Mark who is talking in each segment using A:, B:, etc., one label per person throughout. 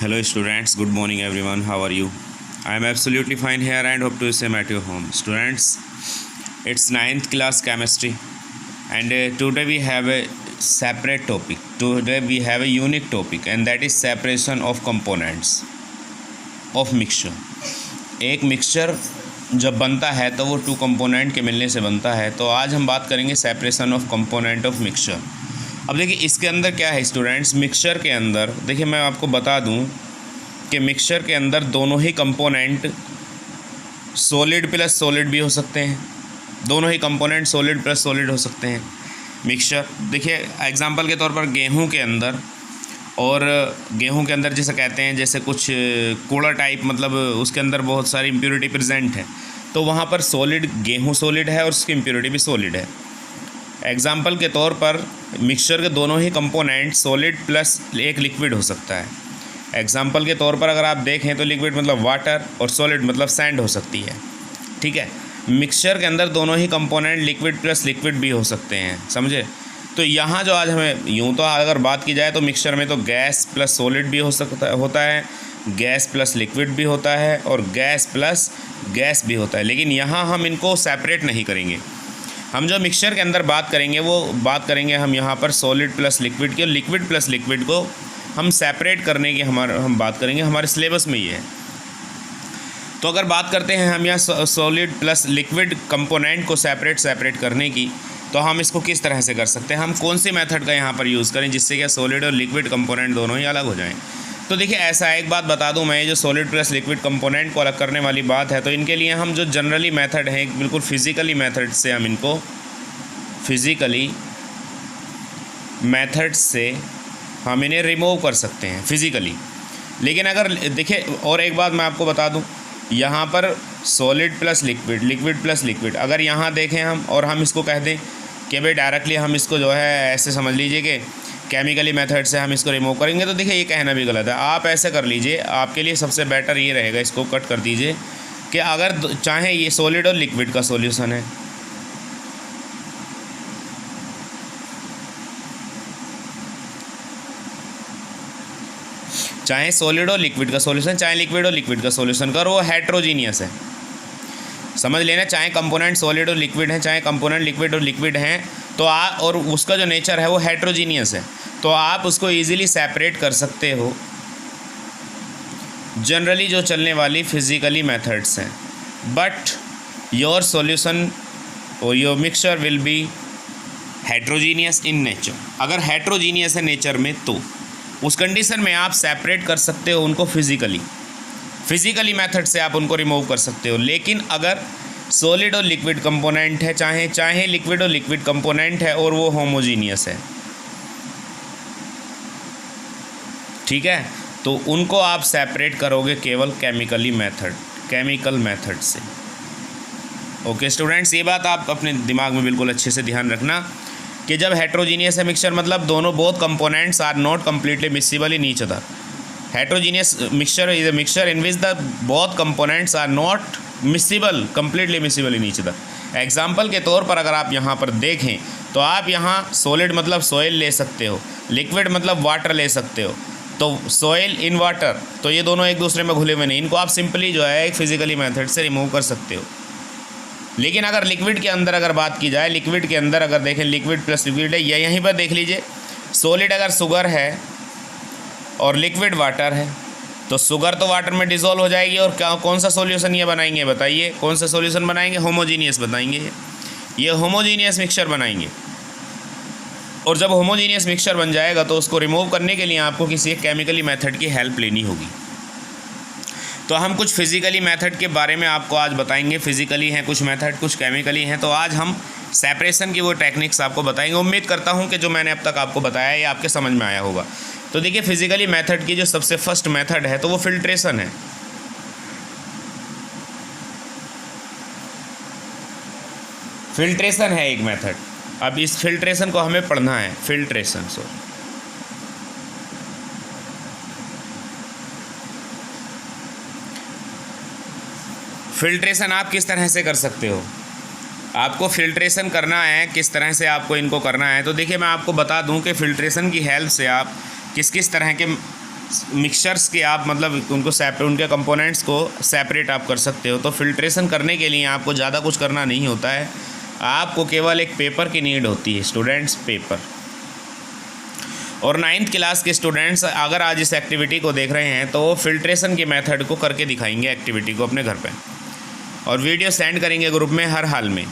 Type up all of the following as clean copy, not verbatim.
A: Hello students, good morning everyone. How are you? I am absolutely fine here and hope to same at your home. Students, it's ninth class chemistry and today we have a separate topic. Today we have a unique topic and that is separation of components of mixture. एक mixture जब बनता है तो वो to component के मिलने से बनता है। तो आज हम बात करेंगे separation of component of mixture. अब देखिए इसके अंदर क्या है स्टूडेंट्स, मिक्सचर के अंदर देखिए मैं आपको बता दूं कि मिक्सचर के अंदर दोनों ही कंपोनेंट सॉलिड प्लस सॉलिड भी हो सकते हैं, दोनों ही कंपोनेंट सॉलिड प्लस सॉलिड हो सकते हैं। मिक्सचर देखिए एग्जांपल के तौर पर गेहूं के अंदर, और गेहूं के अंदर जैसे कहते हैं जैसे कुछ कूड़ा टाइप, मतलब उसके अंदर बहुत सारी इम्प्योरिटी प्रेजेंट है, तो वहाँ पर सॉलिड गेहूं सॉलिड है और उसकी इम्प्योरिटी भी सॉलिड है। एग्जांपल के तौर पर मिक्सचर के दोनों ही कंपोनेंट सॉलिड प्लस एक लिक्विड हो सकता है। एग्जांपल के तौर पर अगर आप देखें तो लिक्विड मतलब वाटर और सॉलिड मतलब सैंड हो सकती है। ठीक है, मिक्सचर के अंदर दोनों ही कंपोनेंट लिक्विड प्लस लिक्विड भी हो सकते हैं, समझे। तो यहाँ जो आज हमें यूँ तो अगर बात की जाए तो मिक्सचर में तो गैस प्लस सॉलिड भी होता है, गैस प्लस लिक्विड भी होता है और गैस प्लस गैस भी होता है। लेकिन यहाँ हम इनको सेपरेट नहीं करेंगे। हम जो मिक्सचर के अंदर बात करेंगे वो बात करेंगे हम यहाँ पर सॉलिड प्लस लिक्विड की, और लिक्विड प्लस लिक्विड को हम सेपरेट करने की हम बात करेंगे, हमारे सिलेबस में ये है। तो अगर बात करते हैं हम यहाँ सॉलिड प्लस लिक्विड कंपोनेंट को सेपरेट करने की, तो हम इसको किस तरह से कर सकते हैं, हम कौन सी मेथड का यहाँ पर यूज़ करें जिससे क्या सॉलिड और लिक्विड कंपोनेंट दोनों ही अलग हो जाएं। तो देखिए ऐसा एक बात बता दूं मैं, जो सॉलिड प्लस लिक्विड कंपोनेंट को अलग करने वाली बात है, तो इनके लिए हम जो जनरली मेथड है बिल्कुल फिज़िकली मेथड से हम इनको इन्हें रिमूव कर सकते हैं फिज़िकली। लेकिन अगर देखिए और एक बात मैं आपको बता दूं, यहाँ पर solid plus liquid, liquid plus liquid, अगर यहाँ देखें हम और हम इसको कह दें कि भाई डायरेक्टली हम इसको जो है ऐसे समझ लीजिए कि केमिकली मेथड से हम इसको रिमूव करेंगे, तो देखिए ये कहना भी गलत है। आप ऐसे कर लीजिए, आपके लिए सबसे बेटर ये रहेगा, इसको कट कर दीजिए कि अगर चाहे ये सॉलिड और लिक्विड का सॉल्यूशन है, चाहे सॉलिड और लिक्विड का सॉल्यूशन, चाहे लिक्विड और लिक्विड का सॉल्यूशन कर, वो हेट्रोजीनियस है, समझ लेना। चाहे कंपोनेंट सॉलिड और लिक्विड हैं, चाहे कंपोनेंट लिक्विड और लिक्विड हैं, तो और उसका जो नेचर है वो हेट्रोजीनियस है, तो आप उसको इजीली सेपरेट कर सकते हो जनरली जो चलने वाली फिज़िकली मेथड्स हैं। बट योर सॉल्यूशन और your mixture will be heterogeneous in nature. अगर हेट्रोजीनियस है नेचर में तो उस कंडीशन में आप सेपरेट कर सकते हो उनको फिज़िकली मेथड से आप उनको रिमूव कर सकते हो। लेकिन अगर सॉलिड और लिक्विड कंपोनेंट है, चाहे लिक्विड और लिक्विड कंपोनेंट है और वो होमोजीनियस है, ठीक है, तो उनको आप सेपरेट करोगे केवल केमिकल मेथड से। ओके स्टूडेंट्स, ये बात आप अपने दिमाग में बिल्कुल अच्छे से ध्यान रखना कि जब हेट्रोजीनियस है मिक्सचर, मतलब दोनों both components are not completely miscible in each other. Heterogeneous mixture is a mixture in which the both components are not completely miscible in each other. Example के तौर पर अगर आप यहाँ पर देखें तो आप यहाँ सॉलिड मतलब सॉइल ले सकते हो, लिक्विड मतलब वाटर ले सकते हो, तो सॉइल इन वाटर, तो ये दोनों एक दूसरे में घुले हुए नहीं, इनको आप सिंपली जो है एक फिज़िकली मेथड से रिमूव कर सकते हो। लेकिन अगर लिक्विड के अंदर अगर बात की जाए, लिक्विड के अंदर अगर देखें लिक्विड प्लस लिक्विड है, यहीं पर देख लीजिए सॉलिड अगर शुगर है और लिक्विड वाटर है, तो शुगर तो वाटर में डिज़ोल्व हो जाएगी और कौन सा सॉल्यूशन ये बनाएंगे, बताइए कौन सा सॉल्यूशन बनाएंगे, होमोजीनियस बनाएंगे, ये होमोजीनियस मिक्सचर बनाएंगे। और जब होमोजीनियस मिक्सचर बन जाएगा तो उसको रिमूव करने के लिए आपको किसी एक केमिकली मेथड की हेल्प लेनी होगी। तो हम कुछ फिज़िकली मेथड के बारे में आपको आज बताएंगे, फिज़िकली हैं कुछ मेथड, कुछ केमिकली हैं। तो आज हम सेपरेशन की वो टेक्निक्स आपको बताएंगे। उम्मीद करता हूँ कि जो मैंने अब तक आपको बताया ये आपके समझ में आया होगा। तो देखिए फिज़िकली मेथड की जो सबसे फर्स्ट मेथड है तो वो फिल्ट्रेशन है। फिल्ट्रेशन है एक मेथड। अब इस फिल्ट्रेशन को हमें पढ़ना है, फिल्ट्रेशन आप किस तरह से कर सकते हो, आपको फिल्ट्रेशन करना है किस तरह से आपको इनको करना है। तो देखिए मैं आपको बता दूं कि फ़िल्ट्रेशन की हेल्प से आप किस किस तरह के मिक्सचर्स के आप मतलब उनको उनके कंपोनेंट्स को सेपरेट आप कर सकते हो। तो फिल्ट्रेशन करने के लिए आपको ज़्यादा कुछ करना नहीं होता है, आपको केवल एक पेपर की नीड होती है स्टूडेंट्स, पेपर। और 9th क्लास के स्टूडेंट्स अगर आज इस एक्टिविटी को देख रहे हैं तो वो फिल्ट्रेशन के मेथड को करके दिखाएंगे एक्टिविटी को अपने घर पे, और वीडियो सेंड करेंगे ग्रुप में हर हाल में।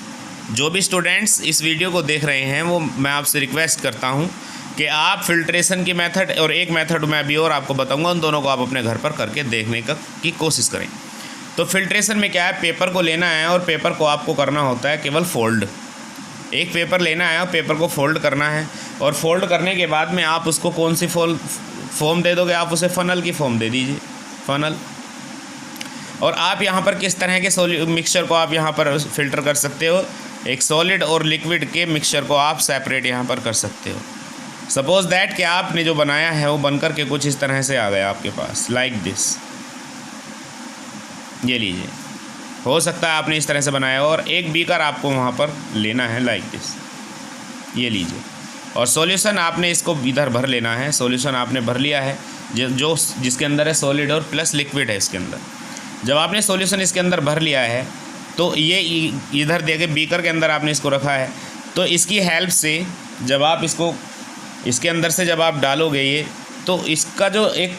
A: जो भी स्टूडेंट्स इस वीडियो को देख रहे हैं वो मैं आपसे रिक्वेस्ट करता हूँ कि आप फिल्ट्रेशन की मेथड और एक मेथड मैं अभी और आपको बताऊंगा, उन दोनों को आप अपने घर पर करके देखने की कोशिश करें। तो फिल्ट्रेशन में क्या है, पेपर को लेना है और पेपर को आपको करना होता है केवल फोल्ड। एक पेपर लेना है और पेपर को फोल्ड करना है, और फोल्ड करने के बाद में आप उसको कौन सी फॉर्म दे दोगे, आप उसे फ़नल की फॉर्म दे दीजिए, फ़नल। और आप यहाँ पर किस तरह के मिक्सचर को आप यहाँ पर फ़िल्टर कर सकते हो, एक सॉलिड और लिक्विड के मिक्सचर को आप सेपरेट यहाँ पर कर सकते हो। सपोज़ दैट कि आपने जो बनाया है वो बनकर के कुछ इस तरह से आ गया आपके पास, लाइक दिस। ये लीजिए, हो सकता है आपने इस तरह से बनाया, और एक बीकर आपको वहाँ पर लेना है लाइक दिस, ये लीजिए। और सॉल्यूशन आपने इसको इधर भर लेना है, सॉल्यूशन आपने भर लिया है जो जिसके अंदर है सॉलिड और प्लस लिक्विड है इसके अंदर। जब आपने सॉल्यूशन इसके अंदर भर लिया है तो ये इधर देके बीकर के अंदर आपने इसको रखा है, तो इसकी हेल्प से जब आप इसको इसके अंदर से जब आप डालोगे ये, तो इसका जो एक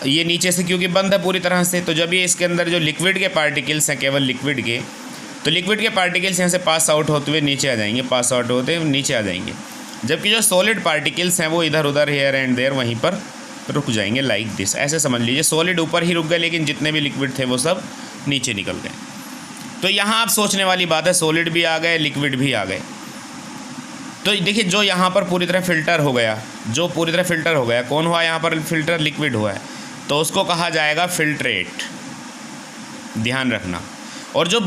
A: ये नीचे से क्योंकि बंद है पूरी तरह से, तो जब ये इसके अंदर जो लिक्विड के पार्टिकल्स हैं केवल लिक्विड के, तो लिक्विड के पार्टिकल्स यहाँ से पास आउट होते हुए नीचे आ जाएंगे, पास आउट होते हुए नीचे आ जाएंगे, जबकि जो सॉलिड पार्टिकल्स हैं वो इधर उधर हेयर एंड देयर वहीं पर रुक जाएंगे लाइक दिस। ऐसे समझ लीजिए सॉलिड ऊपर ही रुक गए, लेकिन जितने भी लिक्विड थे वो सब नीचे निकल गए। तो यहाँ आप सोचने वाली बात है, सॉलिड भी आ गए, लिक्विड भी आ गए। तो देखिए जो यहाँ पर पूरी तरह फ़िल्टर हो गया, जो पूरी तरह फ़िल्टर हो गया, कौन हुआ यहाँ पर फ़िल्टर, लिक्विड हुआ है, तो उसको कहा जाएगा फिल्ट्रेट, ध्यान रखना। और जो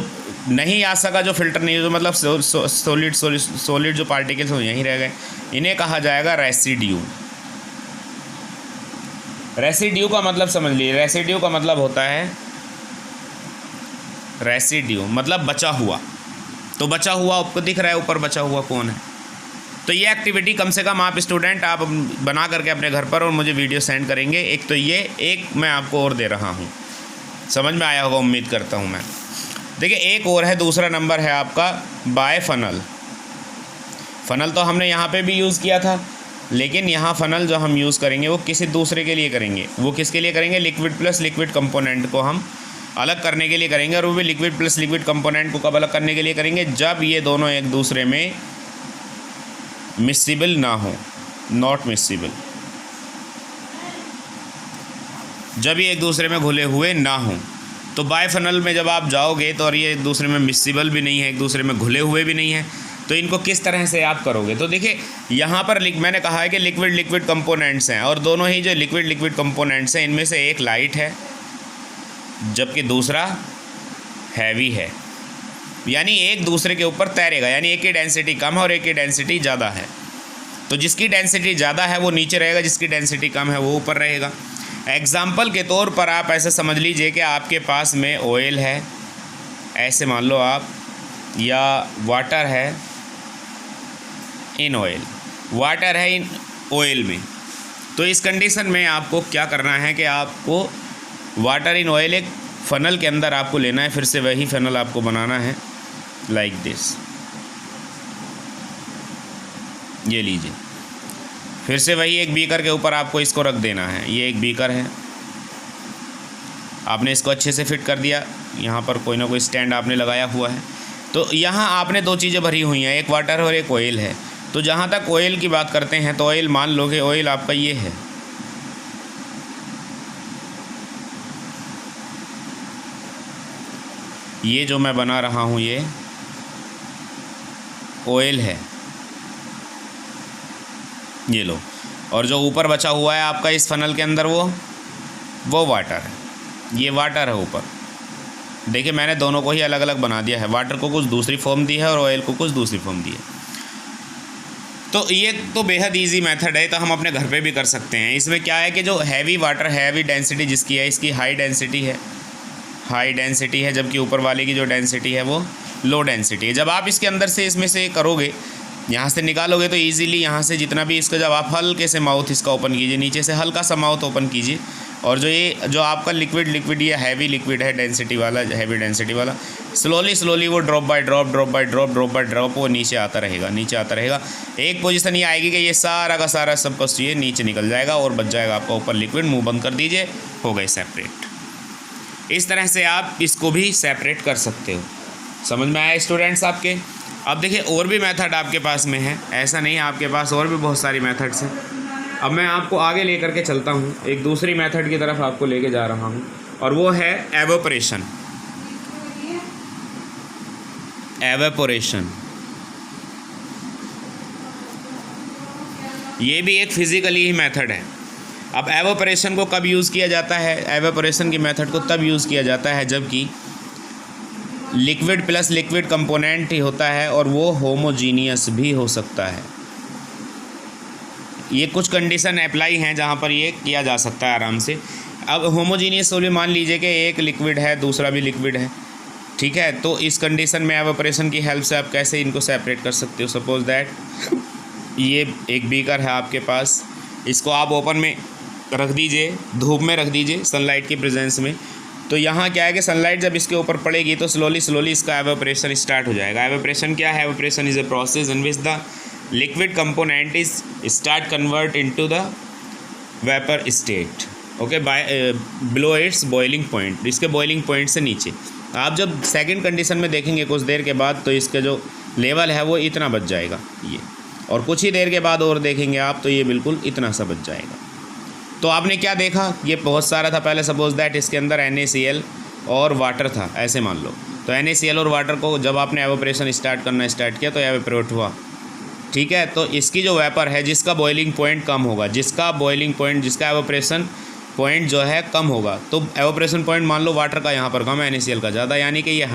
A: नहीं आ सका, जो फ़िल्टर नहीं, जो मतलब सॉलिड जो पार्टिकल्स हो यहीं रह गए, इन्हें कहा जाएगा रेसिड्यू। रेसिड्यू का मतलब समझ लीजिए, रेसिड्यू का मतलब होता है, रेसिड्यू मतलब बचा हुआ। तो बचा हुआ आपको दिख रहा है ऊपर, बचा हुआ कौन है। तो ये एक्टिविटी कम से कम आप स्टूडेंट आप बना करके अपने घर पर और मुझे वीडियो सेंड करेंगे। एक तो ये, एक मैं आपको और दे रहा हूँ, समझ में आया होगा उम्मीद करता हूँ मैं। देखिए एक और है, दूसरा नंबर है आपका बाय फ़नल। फ़नल तो हमने यहाँ पे भी यूज़ किया था, लेकिन यहाँ फ़नल जो हम यूज़ करेंगे वो किसी दूसरे के लिए करेंगे। वो किसके लिए करेंगे, लिक्विड प्लस लिक्विड कंपोनेंट को हम अलग करने के लिए करेंगे। और वो भी लिक्विड प्लस लिक्विड कंपोनेंट को कब अलग करने के लिए करेंगे, जब ये दोनों एक दूसरे में मिक्सिबल ना हो, नॉट मिक्सिबल, जब ये एक दूसरे में घुले हुए ना हो। तो बाय फ़नल में जब आप जाओगे तो और ये एक दूसरे में मिक्सिबल भी नहीं है, एक दूसरे में घुले हुए भी नहीं है, तो इनको किस तरह से आप करोगे। तो देखिए यहाँ पर मैंने कहा है कि लिक्विड लिक्विड कंपोनेंट्स हैं, और दोनों ही जो लिक्विड लिक्विड कंपोनेंट्स हैं इनमें से एक लाइट है जबकि दूसरा हैवी है, यानी एक दूसरे के ऊपर तैरेगा, यानी एक की डेंसिटी कम है और एक की डेंसिटी ज़्यादा है। तो जिसकी डेंसिटी ज़्यादा है वो नीचे रहेगा, जिसकी डेंसिटी कम है वो ऊपर रहेगा। एग्ज़ाम्पल के तौर पर आप ऐसे समझ लीजिए कि आपके पास में ऑयल है, ऐसे मान लो आप, या वाटर है इन ऑयल, वाटर है इन ऑयल में। तो इस कंडीशन में आपको क्या करना है कि आपको वाटर इन ऑयल एक फ़नल के अंदर आपको लेना है, फिर से वही फ़नल आपको बनाना है लाइक दिस। ये लीजिए, फिर से वही एक बीकर के ऊपर आपको इसको रख देना है। ये एक बीकर है, आपने इसको अच्छे से फिट कर दिया, यहाँ पर कोई ना कोई स्टैंड आपने लगाया हुआ है। तो यहाँ आपने दो चीज़ें भरी हुई हैं, एक वाटर और एक ऑयल है। तो जहाँ तक ऑयल की बात करते हैं तो ऑयल मान लो कि ऑयल आपका ये है, ये जो मैं बना रहा हूँ ये ऑयल है, ये लो। और जो ऊपर बचा हुआ है आपका इस फ़नल के अंदर वो वाटर है, ये वाटर है ऊपर। देखिए मैंने दोनों को ही अलग अलग बना दिया है, वाटर को कुछ दूसरी फॉर्म दी है और ऑयल को कुछ दूसरी फॉर्म दी है। तो ये तो बेहद इजी मेथड है, तो हम अपने घर पे भी कर सकते हैं। इसमें क्या है कि जो हैवी वाटर है, हैवी डेंसिटी जिसकी है, इसकी हाई डेंसिटी है, जबकि ऊपर वाले की जो डेंसिटी है वो लो डेंसिटी है। जब आप इसके अंदर से इसमें से करोगे यहाँ से निकालोगे तो इजीली यहाँ से जितना भी इसका, जब आप हल्के से माउथ इसका ओपन कीजिए, नीचे से हल्का सा माउथ ओपन कीजिए, और जो आपका लिक्विड ये हैवी लिक्विड है, डेंसिटी वाला, हैवी डेंसिटी वाला, स्लोली वो ड्रॉप बाय ड्रॉप वो नीचे आता रहेगा। एक पोजीशन ये आएगी कि ये सारा का सारा सब कुछ ये नीचे निकल जाएगा और बच जाएगा आपका ऊपर लिक्विड। मुँह बंद कर दीजिए, हो गए सेपरेट। इस तरह से आप इसको भी सेपरेट कर सकते हो। समझ में आया स्टूडेंट्स आपके? अब देखिए और भी मेथड आपके पास में है, ऐसा नहीं है, आपके पास और भी बहुत सारी मेथड्स हैं। अब मैं आपको आगे लेकर के चलता हूँ, एक दूसरी मेथड की तरफ आपको लेके जा रहा हूँ, और वो है एवेपोरेशन। ये भी एक फिज़िकली ही मेथड है। अब एवेपोरेशन को कब यूज़ किया जाता है? एवेपोरेशन की मेथड को तब यूज़ किया जाता है जबकि लिक्विड प्लस लिक्विड कंपोनेंट ही होता है, और वो होमोजीनियस भी हो सकता है। ये कुछ कंडीशन अप्लाई हैं जहाँ पर ये किया जा सकता है आराम से। अब होमोजीनियस सोल्यूशन मान लीजिए कि एक लिक्विड है, दूसरा भी लिक्विड है, ठीक है, तो इस कंडीशन में एवेपोरेशन की हेल्प से आप कैसे इनको सेपरेट कर सकते हो? सपोज दैट ये एक बीकर है आपके पास, इसको आप ओपन में रख दीजिए, धूप में रख दीजिए सनलाइट की प्रेजेंस में, तो यहाँ क्या है कि सनलाइट जब इसके ऊपर पड़ेगी तो स्लोली इसका एवेपोरेशन स्टार्ट हो जाएगा। एवेपोरेशन क्या है? Evaporation is a process in which the liquid component is start convert into the vapour state, okay, by below its boiling point. इसके बॉइलिंग पॉइंट से नीचे आप जब सेकंड कंडीशन में देखेंगे कुछ देर के बाद, तो इसका जो लेवल है वो इतना बच जाएगा ये, और कुछ ही देर के बाद और देखेंगे आप तो ये बिल्कुल इतना सा बच जाएगा। तो आपने क्या देखा? ये बहुत सारा था पहले। सपोज दैट इसके अंदर NaCl और वाटर था, ऐसे मान लो। तो NaCl और वाटर को जब आपने एवेपोरेशन स्टार्ट किया तो एवेपोरेट हुआ, ठीक है। तो इसकी जो वेपर है, जिसका बॉइलिंग पॉइंट कम होगा, जिसका एवेपोरेशन पॉइंट जो है कम होगा, तो एवेपोरेशन पॉइंट मान लो वाटर का यहाँ पर कम है, NaCl का ज़्यादा, यानी कि ये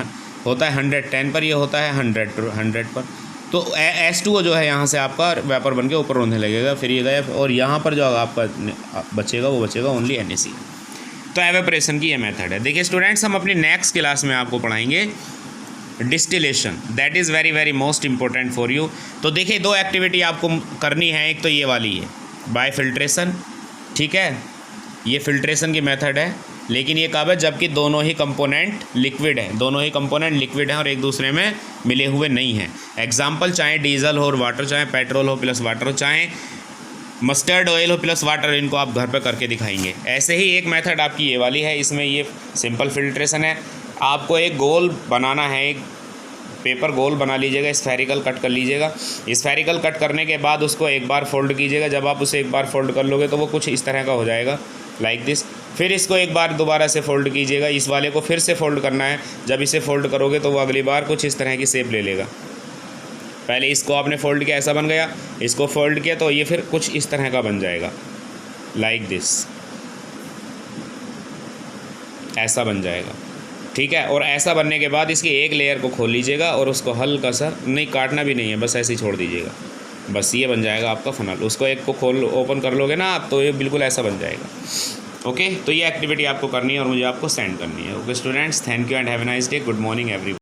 A: होता है 110 पर, ये होता है 100 पर। तो H2O जो है यहाँ से आपका वेपर बन के ऊपर उड़ने लगेगा, फिर ये गया, और यहाँ पर जो आपका बचेगा वो बचेगा ओनली NaCl। तो एवेपोरेशन की ये मेथड है। देखिए स्टूडेंट्स, हम अपनी नेक्स्ट क्लास में आपको पढ़ाएंगे distillation, that is very most important for you. तो देखिए दो एक्टिविटी आपको करनी है, एक तो ये वाली है बाय फिल्ट्रेशन, ठीक है, ये फिल्ट्रेशन की मेथड है, लेकिन ये कब है? जबकि दोनों ही कंपोनेंट लिक्विड हैं, और एक दूसरे में मिले हुए नहीं हैं। एग्जाम्पल, चाहे डीजल हो और वाटर, चाहे पेट्रोल हो प्लस वाटर हो, चाहे मस्टर्ड ऑयल हो प्लस वाटर, इनको आप घर पे करके दिखाएंगे। ऐसे ही एक मेथड आपकी ये वाली है, इसमें ये सिंपल फिल्ट्रेशन है। आपको एक गोल बनाना है, एक पेपर गोल बना लीजिएगा, स्फेरिकल कट कर लीजिएगा। स्फेरिकल कट करने के बाद उसको एक बार फोल्ड कीजिएगा। जब आप उसे एक बार फोल्ड कर लोगे तो वो कुछ इस तरह का हो जाएगा, लाइक दिस। फिर इसको एक बार दोबारा से फोल्ड कीजिएगा, इस वाले को फिर से फोल्ड करना है। जब इसे फोल्ड करोगे तो वो अगली बार कुछ इस तरह की शेप ले लेगा। पहले इसको आपने फोल्ड किया, ऐसा बन गया, इसको फोल्ड किया तो ये फिर कुछ इस तरह का बन जाएगा, लाइक दिस, ऐसा बन जाएगा, ठीक है। और ऐसा बनने के बाद इसकी एक लेयर को खोल लीजिएगा और उसको हल्का सा, नहीं काटना भी नहीं है, बस ऐसे ही छोड़ दीजिएगा, बस ये बन जाएगा आपका फनल। उसको एक को ओपन कर लोगे ना आप, तो ये बिल्कुल ऐसा बन जाएगा, ओके। तो ये एक्टिविटी आपको करनी है और मुझे आपको सेंड करनी है, okay students. Thank you and have a nice day. Good morning everyone.